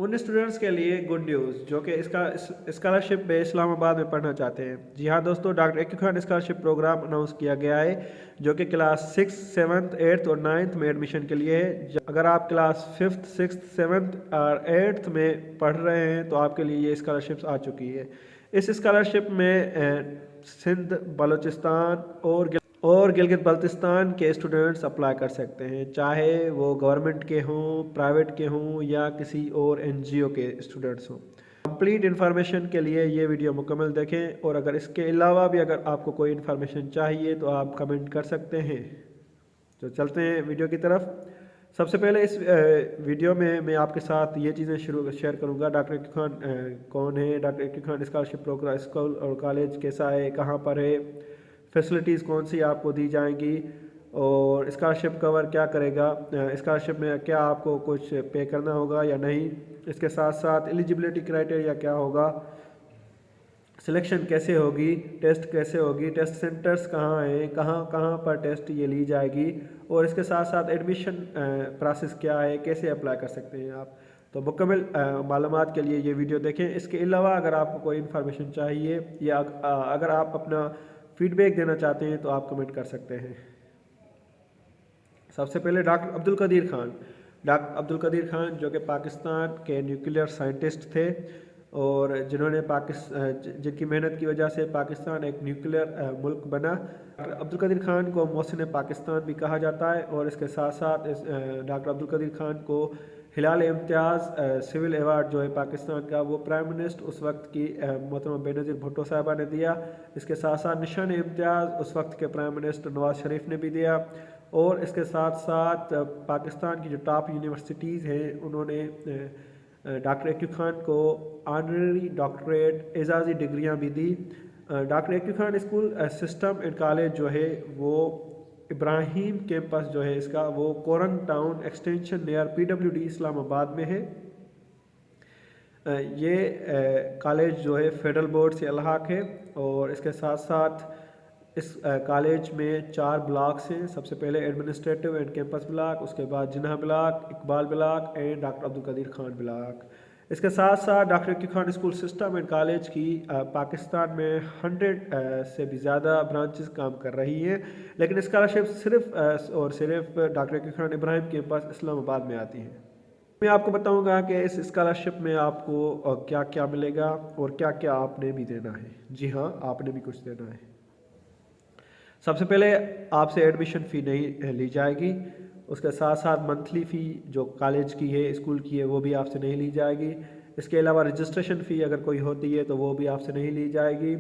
उन स्टूडेंट्स के लिए गुड न्यूज़ जो कि इसका स्कॉलरशिप में इस्लामाबाद में पढ़ना चाहते हैं। जी हाँ दोस्तों, डॉक्टर इक्की खान स्कॉलरशिप प्रोग्राम अनाउंस किया गया है जो कि क्लास 6, 7, 8 और 9th में एडमिशन के लिए है। अगर आप क्लास 5th, 6th, 7th और 8th में पढ़ रहे हैं तो आपके लिए ये स्कॉलरशिप्स आ चुकी है। इस स्कॉलरशिप में सिंध, बलूचिस्तान और गिलगित बल्तिस्तान के स्टूडेंट्स अप्लाई कर सकते हैं, चाहे वो गवर्नमेंट के हों, प्राइवेट के हों या किसी और एनजीओ के स्टूडेंट्स हों। कंप्लीट इन्फॉर्मेशन के लिए ये वीडियो मुकम्मल देखें और अगर इसके अलावा भी अगर आपको कोई इन्फॉर्मेशन चाहिए तो आप कमेंट कर सकते हैं। तो चलते हैं वीडियो की तरफ। सबसे पहले इस वीडियो में मैं आपके साथ ये चीज़ें शेयर करूँगा। डॉक्टर इक्की खान कौन है, डॉक्टर इक्की खान स्कॉलरशिप प्रोग्राम स्कूल और कॉलेज कैसा है, कहाँ पर है, फैसिलिटीज़ कौन सी आपको दी जाएंगी और स्कॉलरशिप कवर क्या करेगा, स्कॉलरशिप में क्या आपको कुछ पे करना होगा या नहीं, इसके साथ साथ एलिजिबिलिटी क्राइटेरिया क्या होगा, सिलेक्शन कैसे होगी, टेस्ट कैसे होगी, टेस्ट सेंटर्स कहाँ हैं, कहाँ कहाँ पर टेस्ट ये ली जाएगी और इसके साथ साथ एडमिशन प्रोसेस क्या है, कैसे अप्लाई कर सकते हैं आप। तो मुकम्मल मालूमात के लिए ये वीडियो देखें। इसके अलावा अगर आपको कोई इन्फॉर्मेशन चाहिए या अगर आप अपना फीडबैक देना चाहते हैं तो आप कमेंट कर सकते हैं। सबसे पहले डॉक्टर अब्दुल कदीर खान। डॉक्टर अब्दुल कदीर खान जो कि पाकिस्तान के न्यूक्लियर साइंटिस्ट थे और जिन्होंने जिनकी मेहनत की वजह से पाकिस्तान एक न्यूक्लियर मुल्क बना। डॉक्टर अब्दुल कदीर खान को मोहसिन पाकिस्तान भी कहा जाता है और इसके साथ साथ डॉक्टर अब्दुल कदीर खान को हिलाल इम्तियाज़ सिविल अवार्ड जो है पाकिस्तान का, वो प्राइम मिनिस्टर उस वक्त की मोहतरमा बेनज़ीर भुट्टो साहबा ने दिया। इसके साथ साथ निशान इम्तियाज़ उस वक्त के प्राइम मिनिस्टर नवाज़ शरीफ ने भी दिया और इसके साथ साथ पाकिस्तान की जो टॉप यूनिवर्सिटीज़ हैं उन्होंने डॉक्टर इक्की खान को ऑनररी डॉक्टरेट एजाज़ी डिग्रियां भी दी। डॉक्टर इक्की Khan school system and college जो है वो इब्राहिम कैंपस जो है इसका, वो Korang town extension near PWD Islamabad में है। ये कॉलेज जो है फेडरल बोर्ड से अलहाक है और इसके साथ साथ इस कॉलेज में 4 ब्लॉक्स हैं। सबसे पहले एडमिनिस्ट्रेटिव एंड कैंपस ब्लॉक, उसके बाद Jinnah block, Iqbal block and doctor Abdul Qadeer Khan block. इसके साथ साथ डॉक्टर इक्की Khan school system and college की पाकिस्तान में 100 से भी ज़्यादा ब्रांचेस काम कर रही हैं, लेकिन स्कॉलरशिप सिर्फ और सिर्फ डॉक्टर इक्की खान इब्राहिम कैंपस इस्लामाबाद में आती है। मैं आपको बताऊंगा कि इस स्कॉलरशिप में आपको क्या क्या मिलेगा और क्या क्या आपने भी देना है। जी हाँ, आपने भी कुछ देना है। सबसे पहले आपसे एडमिशन फ़ी नहीं ली जाएगी, उसके साथ साथ मंथली फ़ी जो कॉलेज की है, स्कूल की है, वो भी आपसे नहीं ली जाएगी। इसके अलावा रजिस्ट्रेशन फ़ी अगर कोई होती है तो वो भी आपसे नहीं ली जाएगी।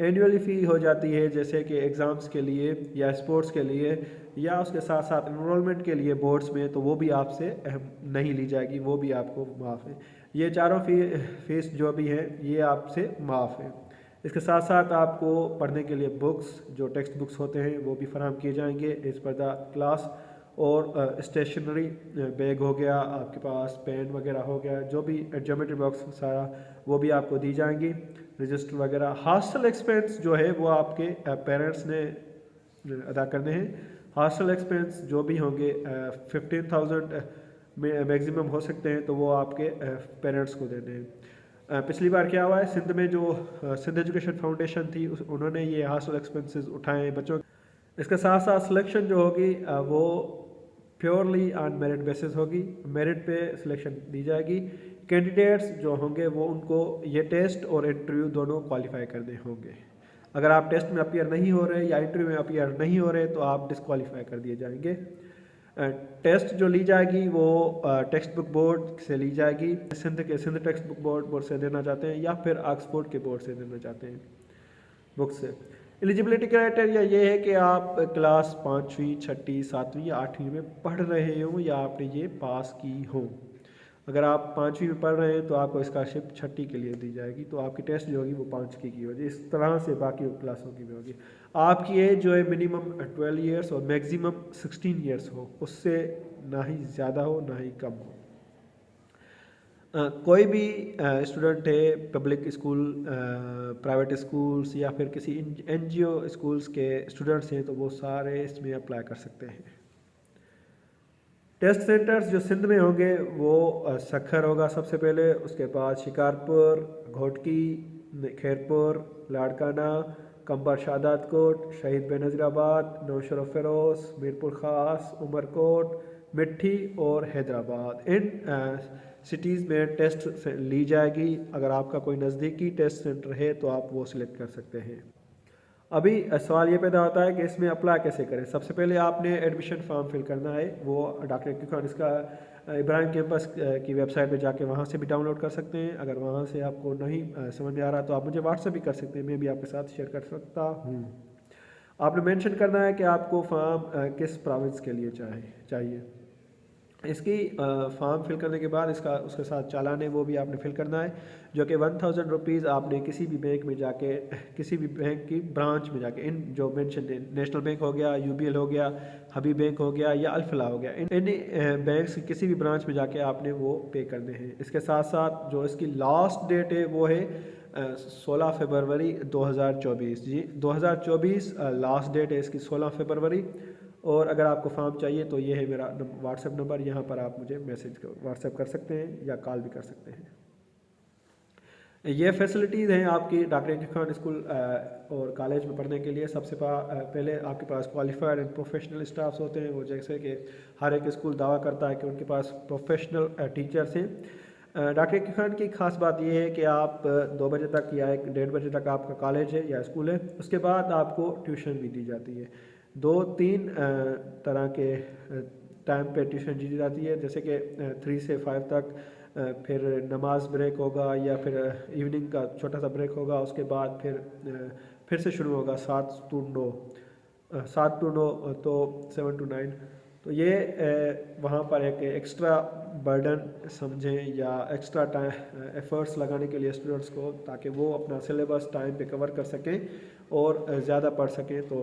एनुअली फ़ी हो जाती है जैसे कि एग्ज़ाम्स के लिए या स्पोर्ट्स के लिए या उसके साथ साथ इनरोलमेंट के लिए बोर्ड्स में, तो वो भी आपसे नहीं ली जाएगी, वो भी आपको माफ़ है। ये चारों फीस जो भी हैं ये आपसे माफ़ है। इसके साथ साथ आपको पढ़ने के लिए बुक्स, जो टेक्स्ट बुक्स होते हैं वो भी फराहम किए जाएंगे एज पर द क्लास, और स्टेशनरी बैग हो गया, आपके पास पेन वगैरह हो गया, जो भी ज्योमेट्री बॉक्स सारा वो भी आपको दी जाएंगी, रजिस्टर वगैरह। हॉस्टल एक्सपेंस जो है वो आपके पेरेंट्स ने अदा करने हैं। हॉस्टल एक्सपेंस जो भी होंगे 15,000 मैक्सिमम हो सकते हैं, तो वो आपके पेरेंट्स को देने हैं। पिछली बार क्या हुआ है, सिंध में जो सिंध एजुकेशन फाउंडेशन थी उन्होंने ये हॉस्टल एक्सपेंसेस उठाए हैं बच्चों। इसके साथ साथ सिलेक्शन जो होगी वो प्योरली ऑन मेरिट बेसिस होगी, मेरिट पे सिलेक्शन दी जाएगी। कैंडिडेट्स जो होंगे वो उनको ये टेस्ट और इंटरव्यू दोनों क्वालिफाई करने होंगे। अगर आप टेस्ट में अपीयर नहीं हो रहे या इंटरव्यू में अपीयर नहीं हो रहे तो आप डिस्क्वालीफाई कर दिए जाएंगे। टेस्ट जो ली जाएगी वो टेक्स्ट बुक बोर्ड से ली जाएगी, सिंध टेक्स्ट बुक बोर्ड से देना चाहते हैं या फिर ऑक्सफोर्ड के बोर्ड से देना चाहते हैं बुक से। एलिजिबिलिटी क्राइटेरिया ये है कि आप क्लास 5वीं, 6ठी, 7वीं या 8वीं में पढ़ रहे हो या आपने ये पास की हो। अगर आप 5वीं में पढ़ रहे हैं तो आपको स्कॉलरशिप 6ठी के लिए दी जाएगी, तो आपकी टेस्ट जो होगी वो 5 की होगी। इस तरह से बाकी क्लासों की भी होगी। आपकी एज जो है मिनिमम 12 ईयर्स और मैक्सिमम 16 ईयर्स हो, उससे ना ही ज़्यादा हो ना ही कम हो। कोई भी स्टूडेंट है पब्लिक स्कूल, प्राइवेट स्कूल्स या फिर किसी NGO स्कूल्स के स्टूडेंट्स हैं तो वो सारे इसमें अप्लाई कर सकते हैं। टेस्ट सेंटर्स जो सिंध में होंगे वो सखर होगा सबसे पहले, उसके बाद शिकारपुर, घोटकी, खैरपुर, लाड़काना, कंबर शादात कोट, शहीद बेनज़ीराबाद, नौशर फ़िरोज़, मीरपुर ख़ास, उमरकोट, मिट्टी और हैदराबाद। इन सिटीज़ में टेस्ट ली जाएगी। अगर आपका कोई नज़दीकी टेस्ट सेंटर है तो आप वो सिलेक्ट कर सकते हैं। अभी सवाल ये पैदा होता है कि इसमें अप्लाई कैसे करें। सबसे पहले आपने एडमिशन फॉर्म फिल करना है, वो डॉक्टर इक्की खान इसका इब्राहिम कैंपस की वेबसाइट पे जाके वहाँ से भी डाउनलोड कर सकते हैं। अगर वहाँ से आपको नहीं समझ में आ रहा तो आप मुझे व्हाट्सएप भी कर सकते हैं, मैं भी आपके साथ शेयर कर सकता हूँ। आपने मेंशन करना है कि आपको फॉर्म किस प्रोविंस के लिए चाहिए। इसकी फॉर्म फिल करने के बाद इसका उसके साथ चालान है वो भी आपने फिल करना है, जो कि 1000 रुपीज़ आपने किसी भी बैंक में जाके, किसी भी बैंक की ब्रांच में जाके, इन जो मेंशन है, नेशनल बैंक हो गया, यूबीएल हो गया, हबीब बैंक हो गया या अल्फला हो गया, इन बैंक की किसी भी ब्रांच में जाके आपने वो पे करने हैं। इसके साथ साथ जो इसकी लास्ट डेट है वो है 16 फरवरी 2024। जी 2024 लास्ट डेट है इसकी, 16 फरवरी। और अगर आपको फॉर्म चाहिए तो ये है मेरा व्हाट्सएप नंबर, यहाँ पर आप मुझे मैसेज व्हाट्सएप कर सकते हैं या कॉल भी कर सकते हैं। ये फैसिलिटीज़ हैं आपकी डॉक्टर इक्की खान स्कूल और कॉलेज में पढ़ने के लिए। सबसे पहले आपके पास क्वालिफाइड एंड प्रोफेशनल स्टाफ्स होते हैं। वो जैसे कि हर एक स्कूल दावा करता है कि उनके पास प्रोफेशनल टीचर्स हैं। डॉक्टर इक्की खान की खास बात यह है कि आप 2 बजे तक या 1-1:30 बजे तक आपका कॉलेज है या स्कूल है, उसके बाद आपको ट्यूशन भी दी जाती है। 2-3 तरह के टाइम पे ट्यूशन दी जाती है, जैसे कि 3 से 5 तक, फिर नमाज ब्रेक होगा या फिर इवनिंग का छोटा सा ब्रेक होगा, उसके बाद फिर से शुरू होगा 7 to 9 तो 7 to 9। तो ये वहाँ पर एक एक्स्ट्रा बर्डन समझें या एक्स्ट्रा टाइम एफर्ट्स लगाने के लिए स्टूडेंट्स को, ताकि वो अपना सिलेबस टाइम पे कवर कर सकें और ज़्यादा पढ़ सकें, तो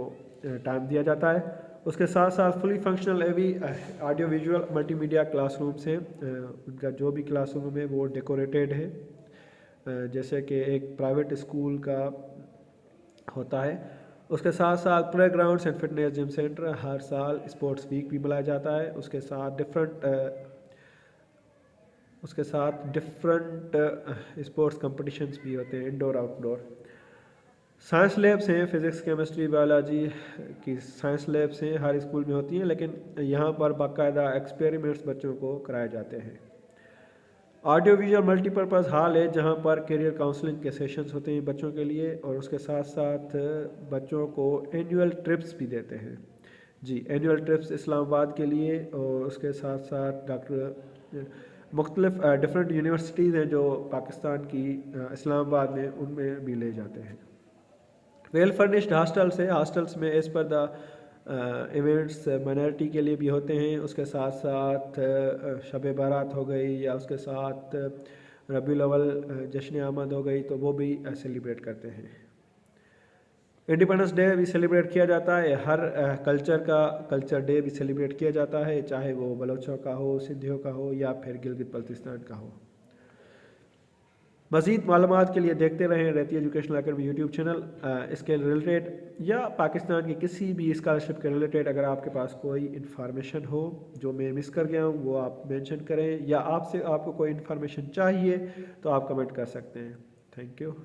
टाइम दिया जाता है। उसके साथ साथ फुली फंक्शनल एवी ऑडियो विजुअल मल्टीमीडिया क्लासरूम्स हैं। उनका जो भी क्लासरूम है वो डेकोरेटेड है, जैसे कि एक प्राइवेट स्कूल का होता है। उसके साथ साथ play grounds and fitness gym centre, हर साल स्पोर्ट्स वीक भी बुलाया जाता है। उसके साथ डिफरेंट स्पोर्ट्स कंपटीशंस भी होते हैं, इंडोर आउटडोर। साइंस लैब्स हैं, फिज़िक्स केमिस्ट्री बायोलॉजी की साइंस लैब्स हैं, हर स्कूल में होती हैं, लेकिन यहाँ पर बाकायदा एक्सपेरिमेंट्स बच्चों को कराए जाते हैं। ऑडियो विजुअल मल्टीपर्पज़ हॉल है, जहाँ पर करियर काउंसलिंग के सेशंस होते हैं बच्चों के लिए, और उसके साथ साथ बच्चों को एनुअल ट्रिप्स भी देते हैं। जी एनुअल ट्रिप्स इस्लामाबाद के लिए, और उसके साथ साथ मुख्तलिफ डिफरेंट यूनिवर्सिटीज़ हैं जो पाकिस्तान की इस्लामाबाद में, उनमें भी ले जाते हैं। वेल फर्निश्ड हॉस्टल्स है, हॉस्टल्स में as per the events minority के लिए भी होते हैं। उसके साथ साथ शब बारात हो गई या उसके साथ रबीउल अव्वल जश्न आमद हो गई, तो वो भी सेलिब्रेट करते हैं। इंडिपेंडेंस डे भी सेलिब्रेट किया जाता है, हर कल्चर डे भी सेलिब्रेट किया जाता है, चाहे वो बलोचों का हो, सिंधियों का हो या फिर गिलगित बल्तिस्तान का हो। मज़ीद मालूमात के लिए देखते रहें रहती एजुकेशनल अकेडमी यूट्यूब चैनल। इसके रिलेटेड या पाकिस्तान की किसी भी स्कॉलरशिप के रिलेटेड अगर आपके पास कोई इन्फॉर्मेशन हो जो मैं मिस कर गया हूँ, वो आप मेंशन करें, या आपको कोई इन्फॉर्मेशन चाहिए तो आप कमेंट कर सकते हैं। Thank you.